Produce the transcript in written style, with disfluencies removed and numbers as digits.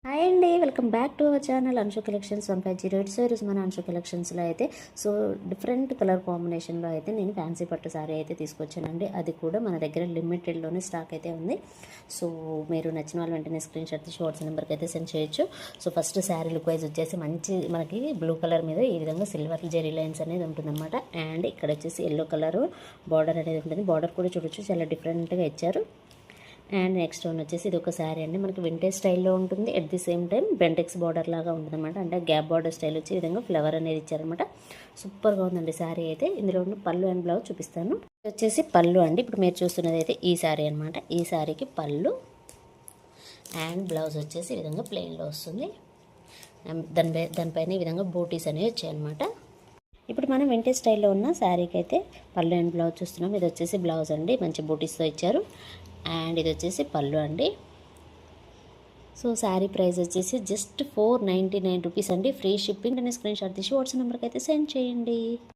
Hi అండి, welcome back to our channel Anshu collections 150. So ఈరోజు మన అన్షు కలెక్షన్స్లో అయితే డిఫరెంట్ కలర్ కాంబినేషన్లో అయితే నేను ఫ్యాన్సీ పట్టు సారీ అయితే తీసుకొచ్చానండి. అది కూడా మన దగ్గర లిమిటెడ్లోనే స్టాక్ అయితే ఉంది. సో మీరు నచ్చిన వాళ్ళు వెంటనే స్క్రీన్ షాట్ తీసి వాట్సాప్ నెంబర్కి అయితే సెండ్ చేయొచ్చు. So first sari look wise వచ్చేసి మంచి మనకి బ్లూ కలర్ మీద ఈ విధంగా సిల్వర్ జెరీ లైన్స్ అనేది ఉంటుందన్నమాట. అండ్ ఇక్కడ వచ్చేసి ఎల్లో కలర్ బార్డర్ అనేది ఉంటుంది. బార్డర్ కూడా చూడొచ్చు, చాలా డిఫరెంట్గా ఇచ్చారు. అండ్ నెక్స్ట్ వన్ వచ్చేసి ఇది ఒక శారీ అండి, మనకి వింటేజ్ స్టైల్లో ఉంటుంది. At the same time Bentex border లాగా ఉంటుందన్నమాట. అంటే గ్యాప్ బార్డర్ స్టైల్ వచ్చి ఈ విధంగా ఫ్లవర్ అనేది ఇచ్చారనమాట. సూపర్గా ఉందండి శారీ అయితే. ఇందులో ఉన్న పళ్ళు అండ్ బ్లౌజ్ చూపిస్తాను. ఇది వచ్చేసి పళ్ళు అండి. ఇప్పుడు మీరు చూస్తున్నది అయితే ఈ శారీ అనమాట. ఈ శారీకి పళ్ళు అండ్ బ్లౌజ్ వచ్చేసి ఈ విధంగా ప్లెయిన్లో వస్తుంది. దానిపైన ఈ విధంగా బూటీస్ అనేవి వచ్చాయన్నమాట. ఇప్పుడు మనం వింటేజ్ స్టైల్లో ఉన్న శారీకి అయితే పళ్ళు అండ్ బ్లౌజ్ చూస్తున్నాం. ఇది వచ్చేసి బ్లౌజ్ అండి, మంచి బూటీస్తో ఇచ్చారు. అండ్ ఇది వచ్చేసి పళ్ళు అండి. సో శారీ ప్రైస్ వచ్చేసి జస్ట్ 499 రూపీస్ అండి. Free shipping. నేను స్క్రీన్ షాట్ తీసి వాట్సాప్ నెంబర్కి అయితే సెండ్ చేయండి.